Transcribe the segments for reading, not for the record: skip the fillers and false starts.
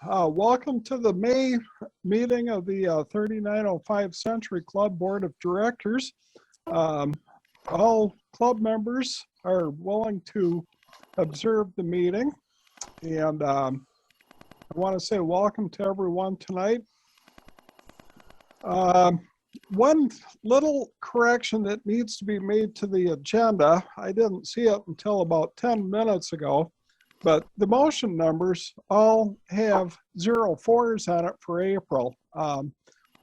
Welcome to the May meeting of the 3905 Century Club Board of Directors. All club members are willing to observe the meeting, and I want to say welcome to everyone tonight. One little correction that needs to be made to the agenda, I didn't see it until about 10 minutes ago, but the motion numbers all have 04s on it for April.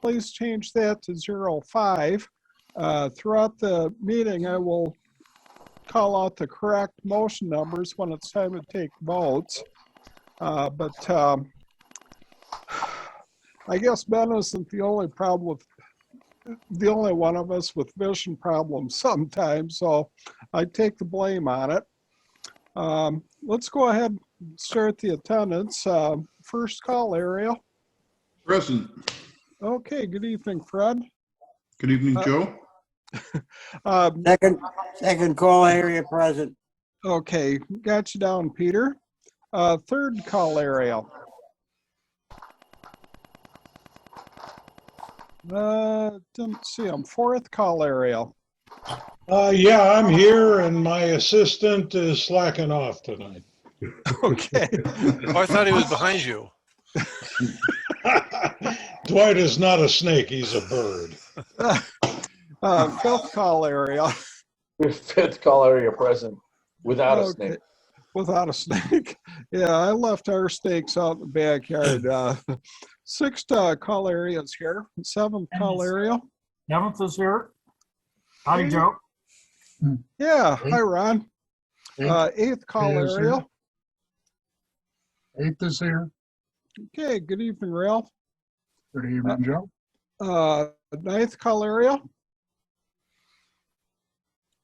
Please change that to 05. Throughout the meeting, I will call out the correct motion numbers when it's time to take votes. But I guess Ben isn't the only one of us with vision problems sometimes, so I take the blame on it. Let's go ahead and start the attendance. First call, Ariel. Present. Okay, good evening, Fred. Good evening, Joe. Second call, area present. Okay, got you down, Peter. Third call, Ariel. Didn't see him. Fourth call, Ariel. Yeah, I'm here and my assistant is slacking off tonight. Okay. Oh, I thought he was behind you. Dwight is not a snake, he's a bird. Fifth call, Ariel. Fifth call area present without a snake. Without a snake. Yeah, I left our snakes out in the backyard. Sixth call area is here. Seventh call area. Seventh is here. Howdy, Joe. Yeah, hi, Ron. Eighth call area. Eighth is here. Okay, good evening, Ralph. Good evening, Joe. Ninth call area.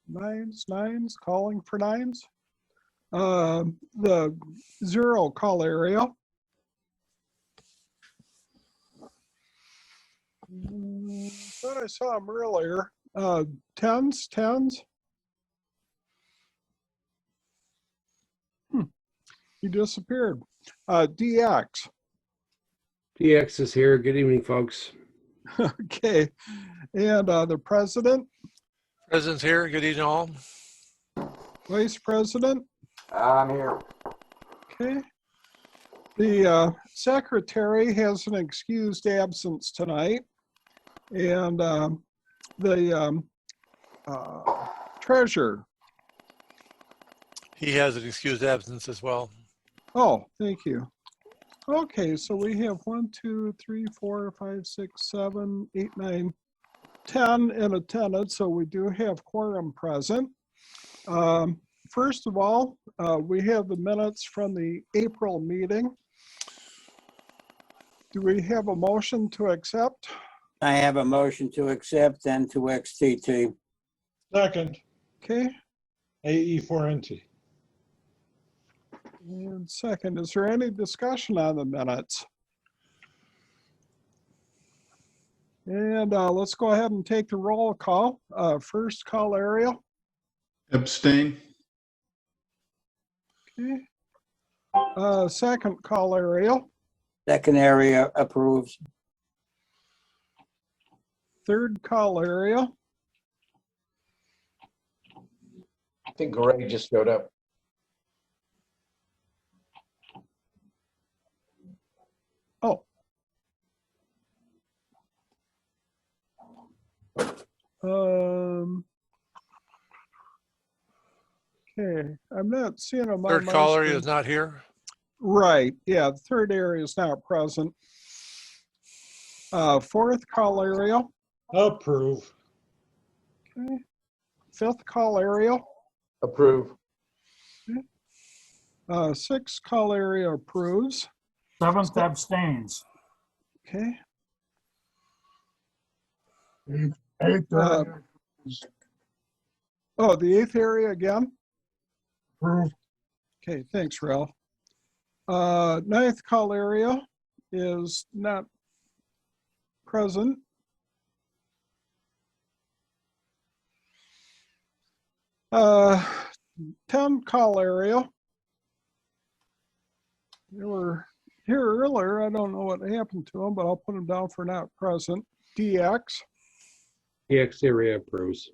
Nines, calling for nines. The 0 call area. Thought I saw him earlier. Tens. He disappeared. DX. DX is here. Good evening, folks. Okay. And the president. President's here. Good evening, all. Vice president. I'm here. Okay. The secretary has an excused absence tonight. And the treasurer. He has an excused absence as well. Oh, thank you. Okay, so we have 1, 2, 3, 4, 5, 6, 7, 8, 9, 10 in attendance, so we do have quorum present. First of all, we have the minutes from the April meeting. Do we have a motion to accept? I have a motion to accept and to XTT. Second, Okay, AE4NT. and second, is there any discussion on the minutes? And let's go ahead and take the roll call. First call, Ariel. Abstain. Okay. Second call, Ariel. Second area approves. Third call, Ariel. I think Greg just showed up. Oh. Okay, I'm not seeing him on Third my caller screen. is not here. Right, yeah, the third area is not present. Fourth call area. Approve. Okay. Fifth call area. Approve. Sixth call area approves. Seventh abstains. Okay. Eighth area is Oh, the eighth area again. approved. Okay, thanks, Ralph. Ninth call area is not present. 10 call area. There were here earlier. I don't know what happened to him, but I'll put him down for not present. DX, TX area approves.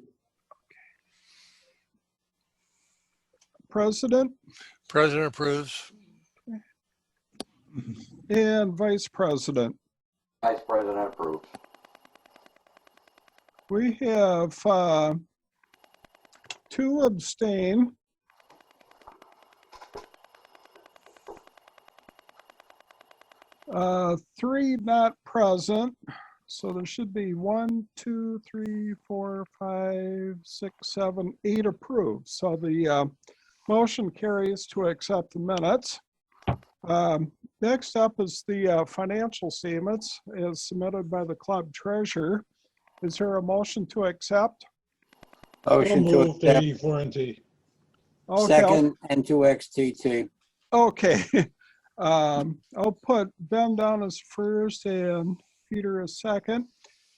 President, President approves. and Vice President. Vice President approves. We have 2 abstain. Three not present. So there should be 1, 2, 3, 4, 5, 6, 7, 8 approved. So the motion carries to accept the minutes. Next up is the financial statements as submitted by the club treasurer. Is there a motion to accept? Motion to Move to accept. E4NT. Okay, Second and to XTT. Okay. I'll put Ben down as first and Peter as second.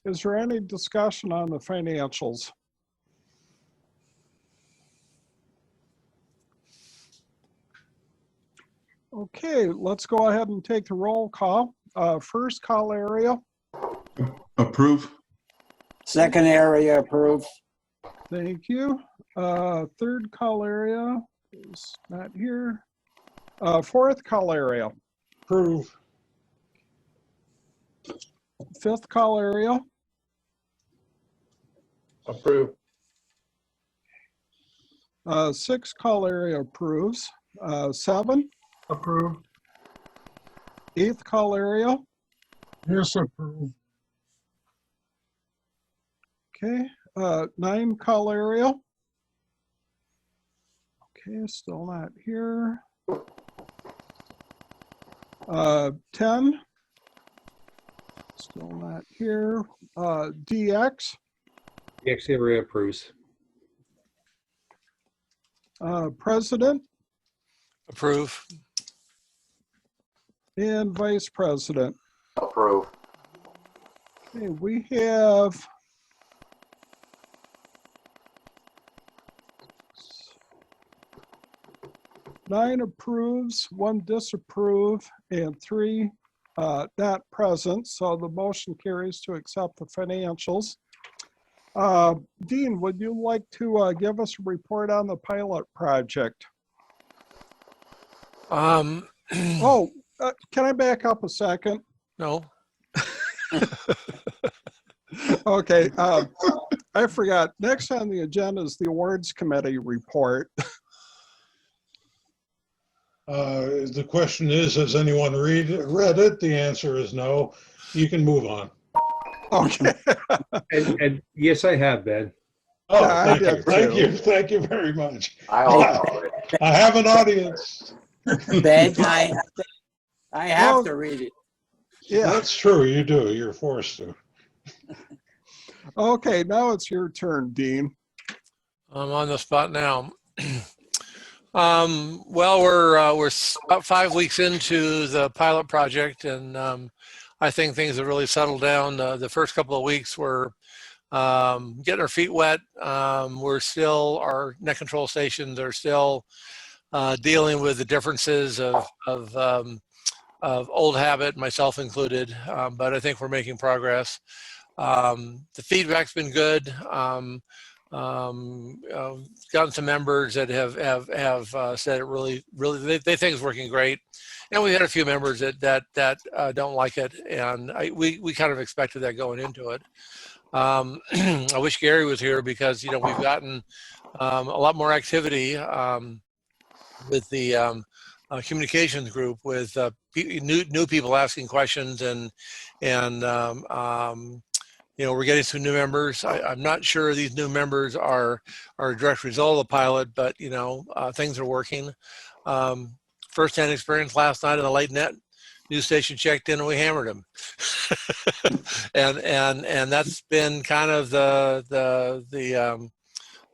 Is there any discussion on the financials? Okay, let's go ahead and take the roll call. First call area, Approve. Second area approves. thank you. Third call area is not here. Fourth call area, Approve. fifth call area, Approve. sixth call area approves. 7, Approved. eighth call area, Yes, approved. okay. 9 call area. Okay, still not here. 10, still not here. DX, TX area approves. President, Approve. and Vice President. Approve. Okay, we have 9 approves, 1 disapprove, and 3 not present. So the motion carries to accept the financials. Dean, would you like to give us a report on the pilot project? Oh, can I back up a second? No. Okay, I forgot. Next on the agenda is the awards committee report. The question is, has anyone read it? The answer is no. You can move on. Okay. And yes, I have, Ben. Oh, Yeah, I thank did you. Thank too. you. Thank you very much. I also read. I have an audience. Ben, I have Well, to read it. Yeah. That's true. You do. You're forced to. Okay, now it's your turn, Dean. I'm on the spot now. Well, we're about 5 weeks into the pilot project, and I think things have really settled down. The first couple of weeks were getting our feet wet. Our net control stations are still dealing with the differences of old habit, myself included, but I think we're making progress. The feedback's been good. Gotten some members that have said it really they think it's working great, and we had a few members that don't like it, and we kind of expected that going into it. I wish Gary was here because we've gotten a lot more activity with the communications group with new people asking questions and we're getting some new members. I'm not sure these new members are a direct result of the pilot, but things are working. First-hand experience last night in the late net. News station checked in and we hammered them, and that's been kind of the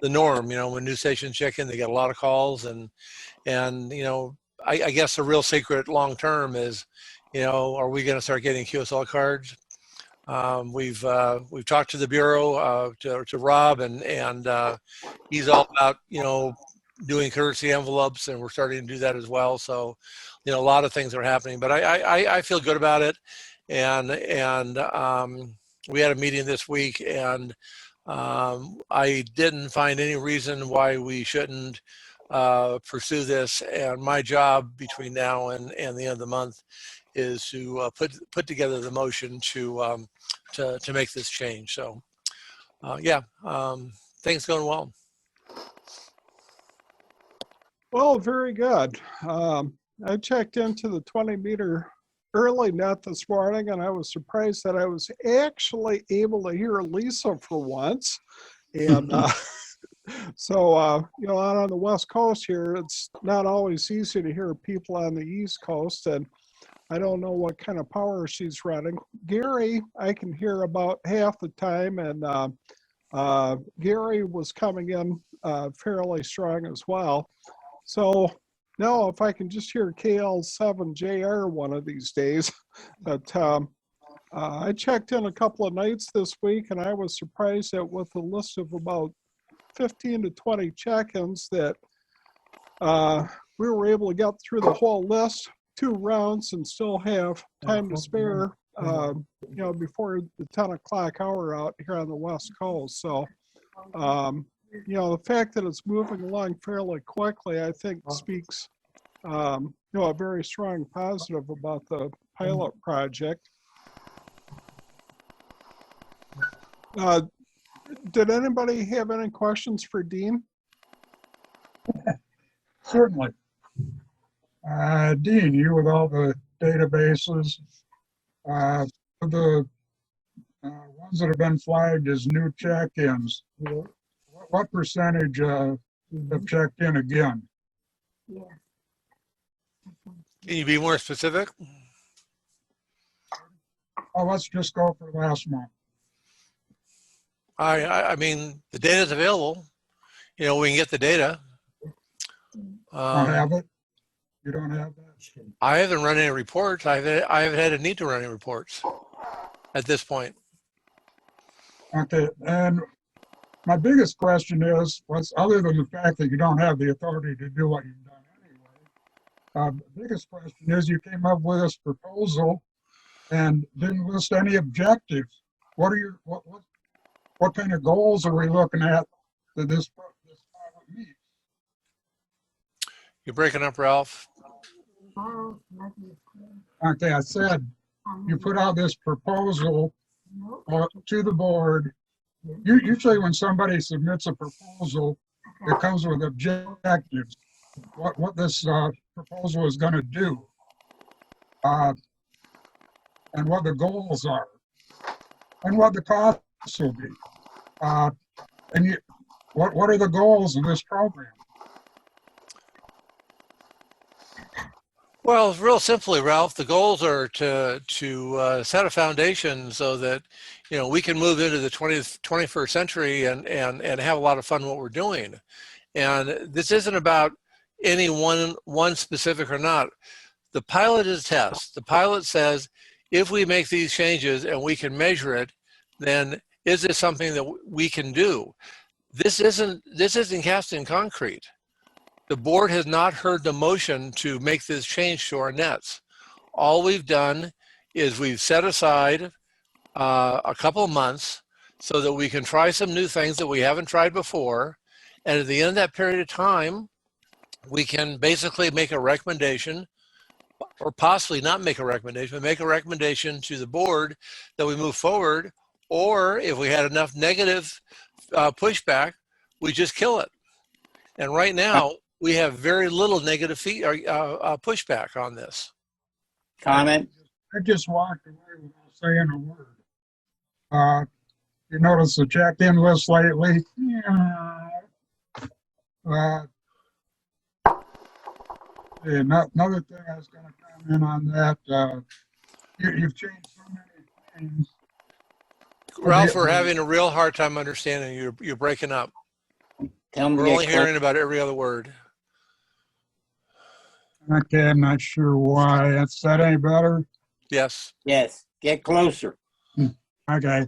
norm. When news stations check in, they get a lot of calls, and I guess the real secret long term is, are we going to start getting QSL cards? We've talked to the bureau, to Rob, and he's all about doing courtesy envelopes, and we're starting to do that as well. So, you know, a lot of things are happening, but I feel good about it. And we had a meeting this week, and I didn't find any reason why we shouldn't pursue this. And my job between now and the end of the month is to put together the motion to make this change. So, yeah, things going well. Well, very good. I checked into the 20-meter early net this morning, and I was surprised that I was actually able to hear Lisa for once. And so, you know, out on the West Coast here, it's not always easy to hear people on the East Coast, and I don't know what kind of power she's running. Gary, I can hear about half the time, and Gary was coming in fairly strong as well. So now if I can just hear KL7JR one of these days. But I checked in a couple of nights this week, and I was surprised that with a list of about 15 to 20 check-ins that we were able to get through the whole list, 2 rounds, and still have time to spare, you know, before the 10 o'clock hour out here on the West Coast. So, you know, the fact that it's moving along fairly quickly, I think speaks, you know, a very strong positive about the pilot project. Did anybody have any questions for Dean? Certainly. Dean, you with all the databases, the ones that have been flagged as new check-ins, what percentage have checked in again? Can you be more specific? Oh, let's just go for last month. I mean, the data is available. You know, we can get the data. Don't have it? You don't have that? I haven't run any reports. I haven't had a need to run any reports at this point. Okay, and my biggest question is, what's other than the fact that you don't have the authority to do what you've done anyway, the biggest question is you came up with this proposal and didn't list any objectives. What are your, what kind of goals are we looking at that this pilot meets? You're breaking up, Ralph. Okay, I said, you put out this proposal to the board. Usually when somebody submits a proposal, it comes with objectives, what this proposal is going to do, and what the goals are, and what the costs will be. And what are the goals of this program? Well, real simply, Ralph, the goals are to set a foundation so that, you know, we can move into the 21st century and have a lot of fun what we're doing. And this isn't about any one specific or not. The pilot is a test. The pilot says, if we make these changes and we can measure it, then is this something that we can do? This isn't cast in concrete. The board has not heard the motion to make this change to our nets. All we've done is we've set aside a couple of months so that we can try some new things that we haven't tried before. And at the end of that period of time, we can basically make a recommendation, or possibly not make a recommendation, but make a recommendation to the board that we move forward. Or if we had enough negative pushback, we just kill it. And right now, we have very little negative pushback on this. Comment? I just walked away without saying a word. You notice the check-in list lately? Another thing I was going to comment on that, you've changed so many things. Ralph, we're having a real hard time understanding you. You're breaking up. Tell them We're to only get hearing close. about every other word. Okay, I'm not sure why. Is that any better? Yes. Yes, get closer. Okay.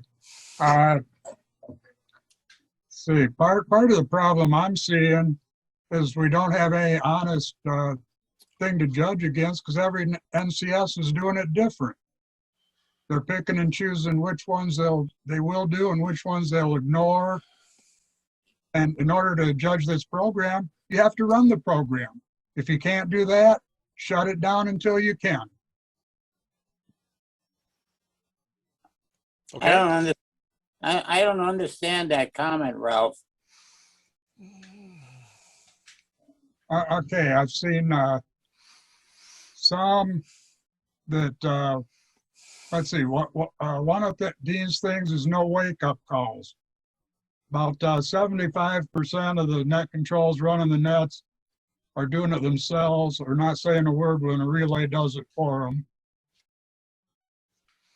See, part of the problem I'm seeing is we don't have any honest thing to judge against because every NCS is doing it different. They're picking and choosing which ones they will do and which ones they'll ignore. And in order to judge this program, you have to run the program. If you can't do that, shut it down until you can. I don't I don't understand that comment, Ralph. Okay, I've seen some that, let's see, one of Dean's things is no wake-up calls. About 75% of the net controls running the nets are doing it themselves or not saying a word when a relay does it for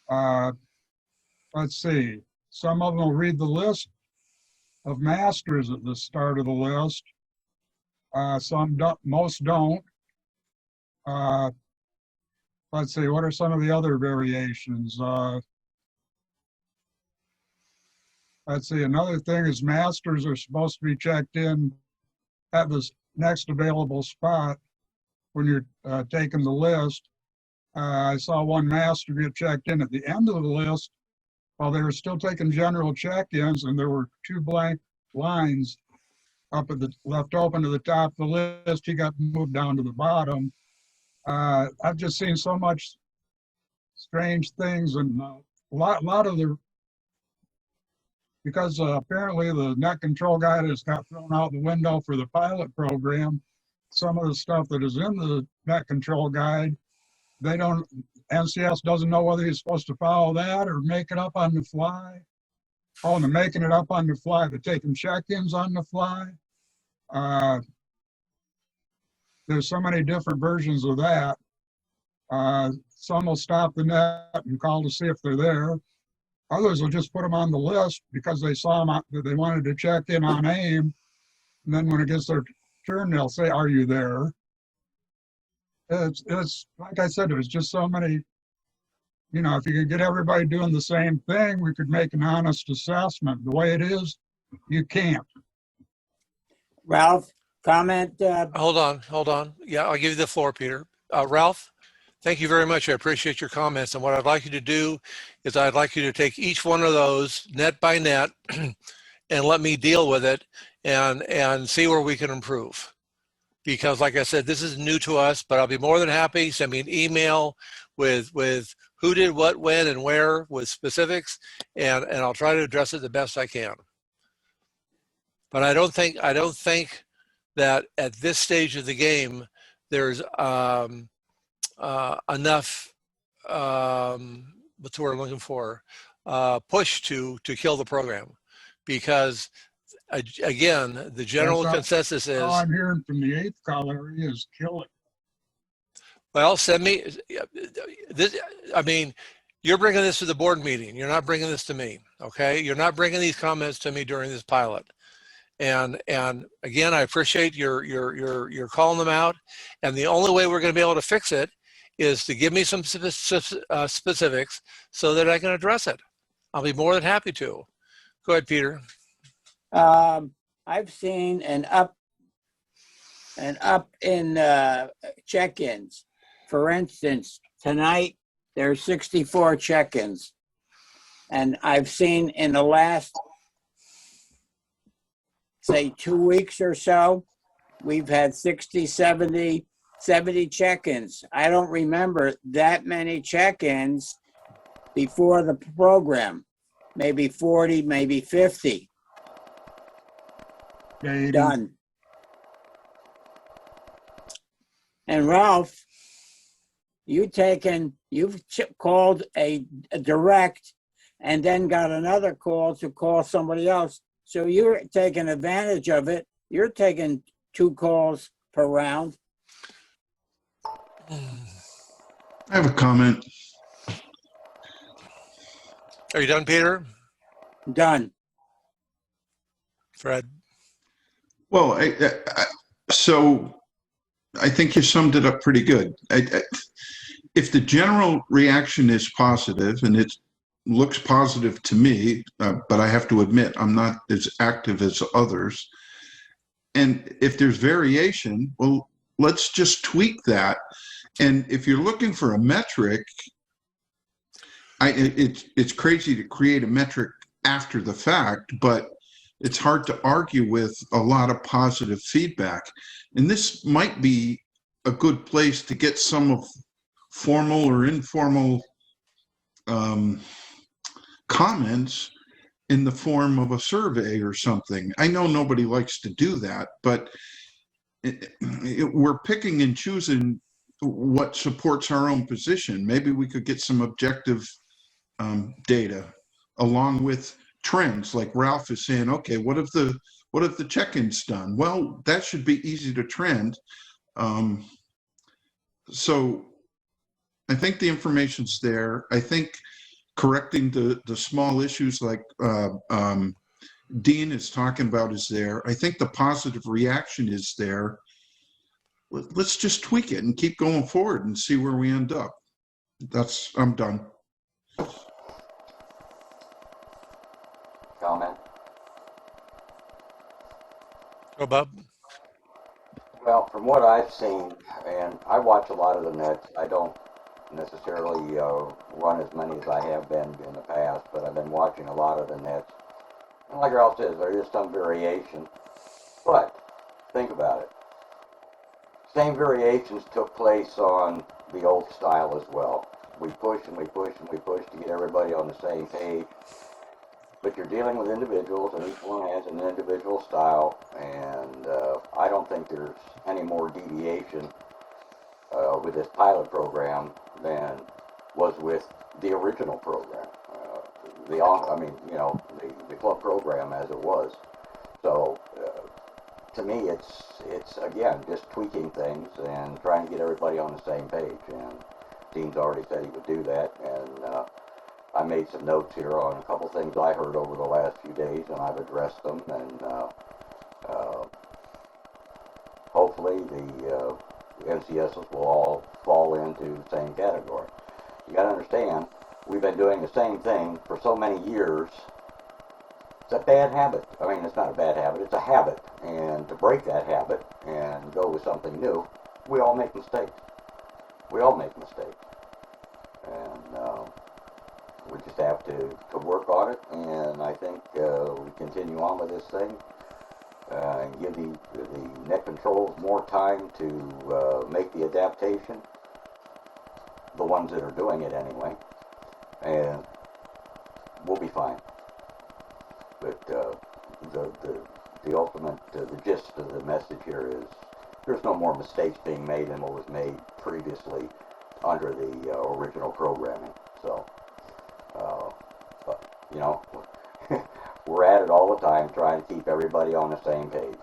them. Let's see, some of them will read the list of masters at the start of the list. Some don't, most don't. Let's see, what are some of the other variations? Let's see, another thing is masters are supposed to be checked in at the next available spot when you're taking the list. I saw one master get checked in at the end of the list while they were still taking general check-ins, and there were 2 blank lines up at the left open to the top of the list. He got moved down to the bottom. I've just seen so much strange things, and a lot of the, because apparently the net control guide has got thrown out the window for the pilot program. Some of the stuff that is in the net control guide, NCS doesn't know whether he's supposed to follow that or make it up on the fly. Oh, and they're making it up on the fly. They're taking check-ins on the fly. There's so many different versions of that. Some will stop the net and call to see if they're there. Others will just put them on the list because they saw them that they wanted to check in on AIM. And then when it gets their turn, they'll say, "Are you there?" It's like I said, there's just so many, if you could get everybody doing the same thing, we could make an honest assessment. The way it is, you can't. Ralph, comment? Hold on. Yeah, I'll give you the floor, Peter. Ralph, thank you very much. I appreciate your comments. And what I'd like you to do is I'd like you to take each one of those net by net and let me deal with it and see where we can improve. Because like I said, this is new to us, but I'll be more than happy. Send me an email with who did what, when, and where with specifics, and I'll try to address it the best I can. But I don't think that at this stage of the game there's enough what's the word I'm looking for, push to kill the program, because again the general consensus is all I'm hearing from the 8th caller is kill it. Well, send me this. I mean, you're bringing this to the board meeting. You're not bringing this to me, okay? You're not bringing these comments to me during this pilot. And again, I appreciate your calling them out. And the only way we're going to be able to fix it is to give me some specifics so that I can address it. I'll be more than happy to. Go ahead, Peter. I've seen an up in check-ins. For instance, tonight there's 64 check-ins, and I've seen in the last, say, 2 weeks or so, we've had 60, 70 check-ins. I don't remember that many check-ins before the program. Maybe 40, maybe 50. Done. And Ralph, you've called a direct and then got another call to call somebody else. So you're taking advantage of it. You're taking 2 calls per round. I have a comment. Are you done, Peter? Done. Fred? Well, so I think you summed it up pretty good. If the general reaction is positive, and it looks positive to me, but I have to admit I'm not as active as others, And if there's variation, well, let's just tweak that. And if you're looking for a metric, it's crazy to create a metric after the fact, but it's hard to argue with a lot of positive feedback. And this might be a good place to get some of formal or informal comments in the form of a survey or something. I know nobody likes to do that, but we're picking and choosing what supports our own position. Maybe we could get some objective data along with trends, like Ralph is saying, okay, what have the check-ins done? Well, that should be easy to trend. So I think the information's there. I think correcting the small issues like Dean is talking about is there. I think the positive reaction is there. Let's just tweak it and keep going forward and see where we end up. I'm done. Comment? Go, Bob. Well, from what I've seen, and I watch a lot of the nets, I don't necessarily run as many as I have been in the past, but I've been watching a lot of the nets. And like Ralph says, there is some variation, but think about it. Same variations took place on the old style as well. We push and we push and we push to get everybody on the same page. But you're dealing with individuals, and each one has an individual style, and I don't think there's any more deviation with this pilot program than was with the original program. The club program as it was. So to me, it's again just tweaking things and trying to get everybody on the same page. And Dean's already said he would do that, and I made some notes here on a couple things I heard over the last few days, and I've addressed them, and hopefully the NCSs will all fall into the same category. You got to understand, we've been doing the same thing for so many years. It's a bad habit. I mean, it's not a bad habit, it's a habit. And to break that habit and go with something new, we all make mistakes. We all make mistakes. And we just have to work on it, and I think we continue on with this thing and give the net controls more time to make the adaptation, the ones that are doing it anyway, and we'll be fine. But the ultimate, the gist of the message here is there's no more mistakes being made than what was made previously under the original programming. So, but, you know, we're at it all the time trying to keep everybody on the same page.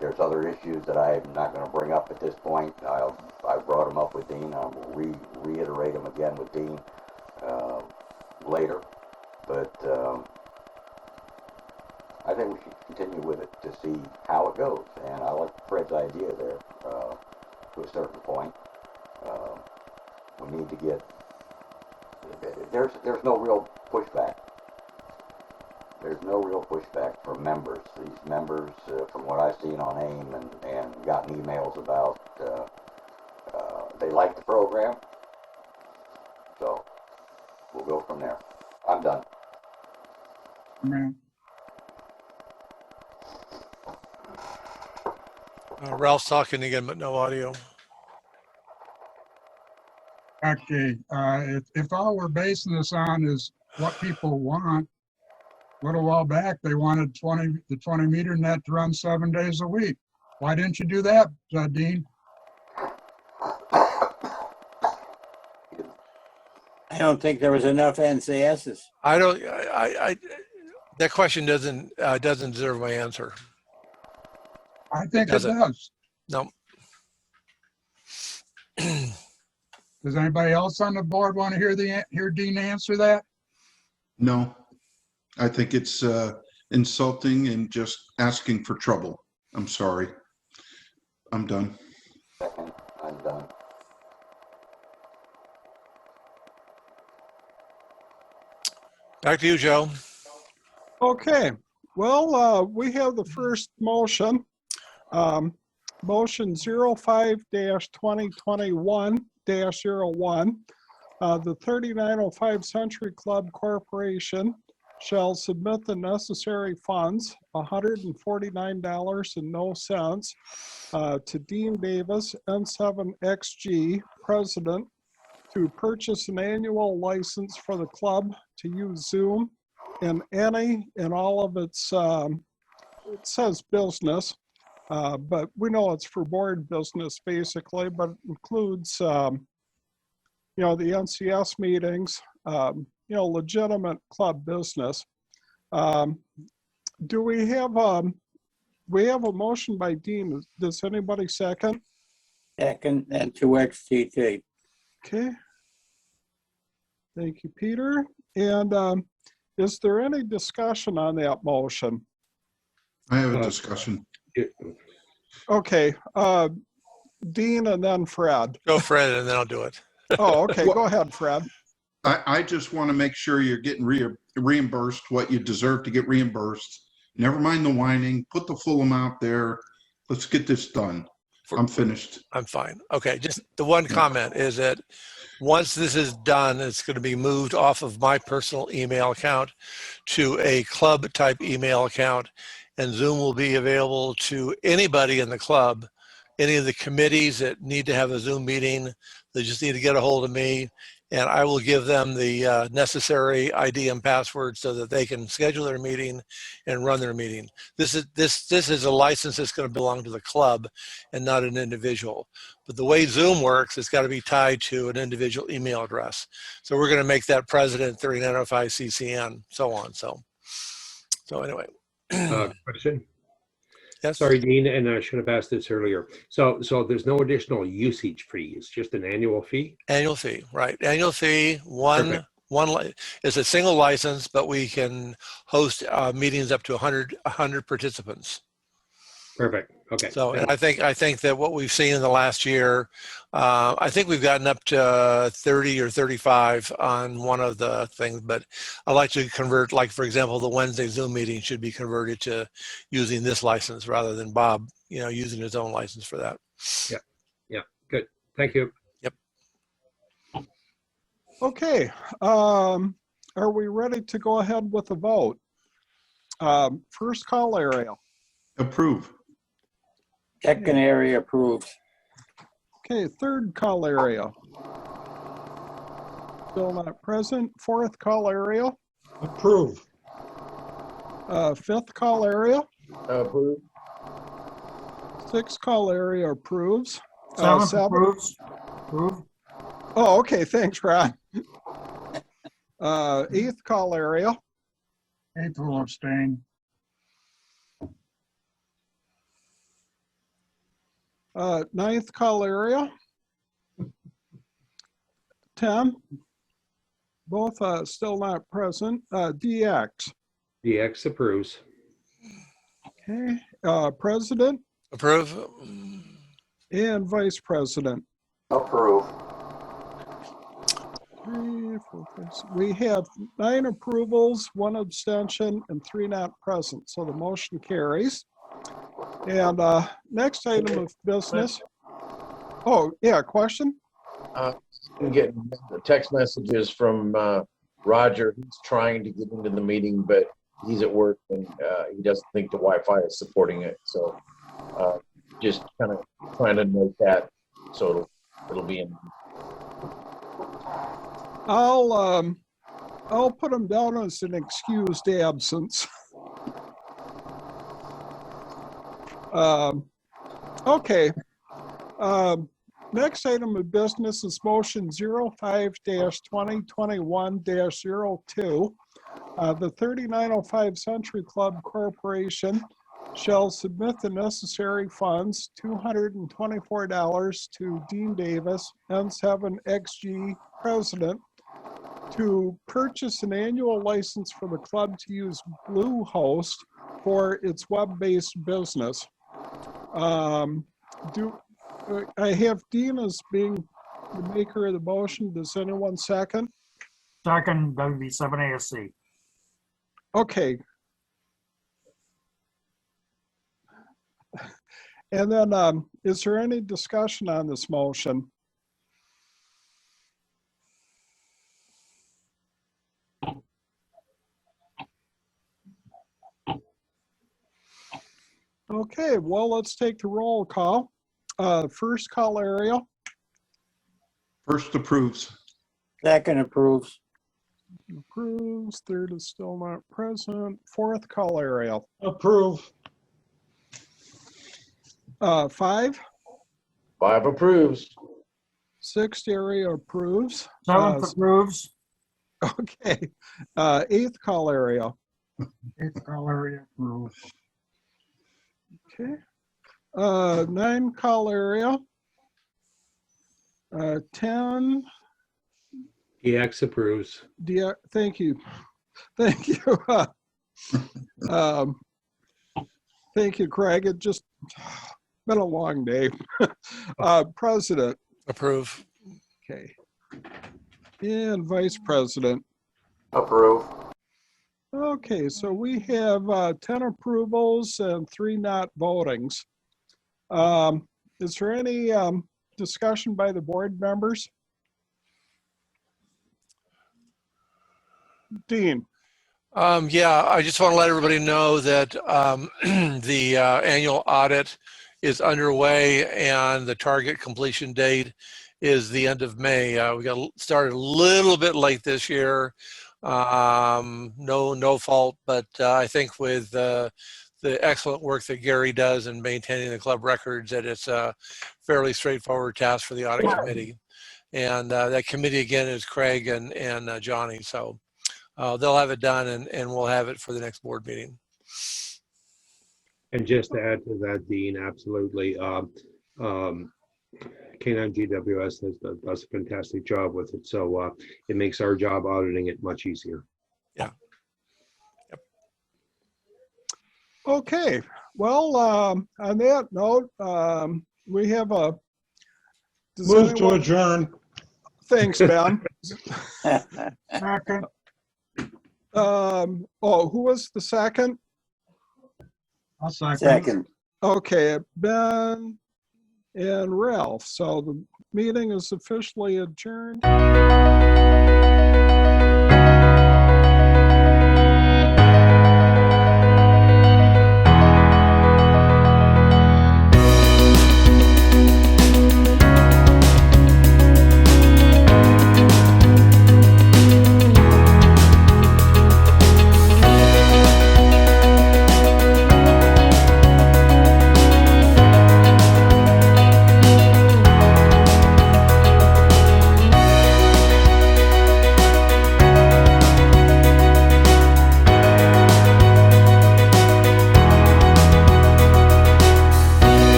There's other issues that I'm not going to bring up at this point. I brought them up with Dean. I'll reiterate them again with Dean later. But I think we should continue with it to see how it goes. And I like Fred's idea there to a certain point. We need to get, there's no real pushback. There's no real pushback from members. These members, from what I've seen on AIM and gotten emails about, they like the program. So we'll go from there. I'm done. Man, Ralph's talking again, but no audio. okay, if all we're basing this on is what people want, a little while back, they wanted the 20 meter net to run 7 days a week. Why didn't you do that, Dean? I don't think there was enough NCSs. I don't. That question doesn't deserve my answer. I think it Doesn't. does. No. Does anybody else on the board want to hear Dean answer that? No, I think it's insulting and just asking for trouble. I'm sorry. I'm done. Second, I'm done. Back to you, Joe. Okay, Well, we have the first motion. Motion 05-2021-01. The 3905 Century Club Corporation shall submit the necessary funds, $149 and no cents, to Dean Davis, N7XG, President, to purchase an annual license for the club to use Zoom in any and all of its, it says business, but we know it's for board business basically, but it includes, you know, the NCS meetings, you know, legitimate club business. Do we have a motion by Dean? Does anybody second? Second, and 2XTT. Okay. Thank you, Peter. And is there any discussion on that motion? I have a discussion. Okay, Dean and then Fred. Go Fred and then I'll do it. Oh, okay, go ahead, Fred. I just want to make sure you're getting reimbursed what you deserve to get reimbursed. Never mind the whining, put the full amount there. Let's get this done. I'm finished. I'm fine. Okay, just the one comment is that once this is done, it's going to be moved off of my personal email account to a club type email account, and Zoom will be available to anybody in the club, any of the committees that need to have a Zoom meeting. They just need to get a hold of me, and I will give them the necessary ID and password so that they can schedule their meeting and run their meeting. This is a license that's going to belong to the club and not an individual. But the way Zoom works, it's got to be tied to an individual email address. So we're going to make that president 3905 CCN, so on. So anyway. Question. Yes. Sorry, Dean, and I should have asked this earlier. So there's no additional usage fee. It's just an annual fee? Annual fee, right. Annual fee, it's a single license, but we can host meetings up to 100 participants. Perfect. Okay. So, and I think that what we've seen in the last year, I think we've gotten up to 30 or 35 on one of the things, but I like to convert, like for example, the Wednesday Zoom meeting should be converted to using this license rather than Bob, you know, using his own license for that. Yeah. Yeah. Good. Thank you. Yep. Okay. Are we ready to go ahead with the vote? First call area. Approve. Second area approved. Okay, third call area. Still not present. Fourth call area. Approve. Fifth call area. Approved. Sixth call area approves. Seventh Seven. approves. Approved. Oh, okay, thanks, Ron. Eighth call area. Eighth will abstain. Ninth call area. 10. Both still not present. DX. DX approves. Okay. President Approve. and Vice President. Approve. 3, 4, 5, 6. We have 9 approvals, 1 abstention, and 3 not present. So the motion carries. And next item of business. Oh, yeah, question? I'm getting text messages from Roger. He's trying to get into the meeting, but he's at work and he doesn't think the Wi-Fi is supporting it. So just kind of trying to note that so it'll be in. I'll put him down as an excused absence. Okay. Next item of business is motion 05-2021-02. The 3905 Century Club Corporation shall submit the necessary funds, $224 to Dean Davis, N7XG President, to purchase an annual license for the club to use Bluehost for its web-based business. I have Dean as being the maker of the motion. Does anyone second? Second, WB7ASC. Okay. And then, is there any discussion on this motion? Okay, well, let's take the roll call. First call, Ariel. First approves. Second approves. Approves. Third is still not present. Fourth call, Ariel. Approve. 5. 5 approves. 6, Ariel approves. Seventh approves. Okay. 8th call, Ariel. Eighth call area approved. Okay. 9 call, Ariel. 10. PX approves. Thank you. Thank you. Thank you, Craig. It just been a long day. President. Approve. Okay. And Vice President. Approve. Okay, so we have 10 approvals and 3 not votings. Is there any discussion by the board members? Dean. Yeah, I just want to let everybody know that the annual audit is underway and the target completion date is the end of May. We got started a little bit late this year. No fault, but I think with the excellent work that Gary does in maintaining the club records, that it's a fairly straightforward task for the audit committee. And that committee again is Craig and Johnny. So they'll have it done and we'll have it for the next board meeting. And just to add to that, Dean, absolutely. K9 GWS does a fantastic job with it. So it makes our job auditing it much easier. Yeah. Yep. Okay, well, on that note, we have a. does Move to anyone- adjourn. Thanks, Ben. Second, Who was the second? I'll second. Second. Okay, Ben and Ralph. So the meeting is officially adjourned.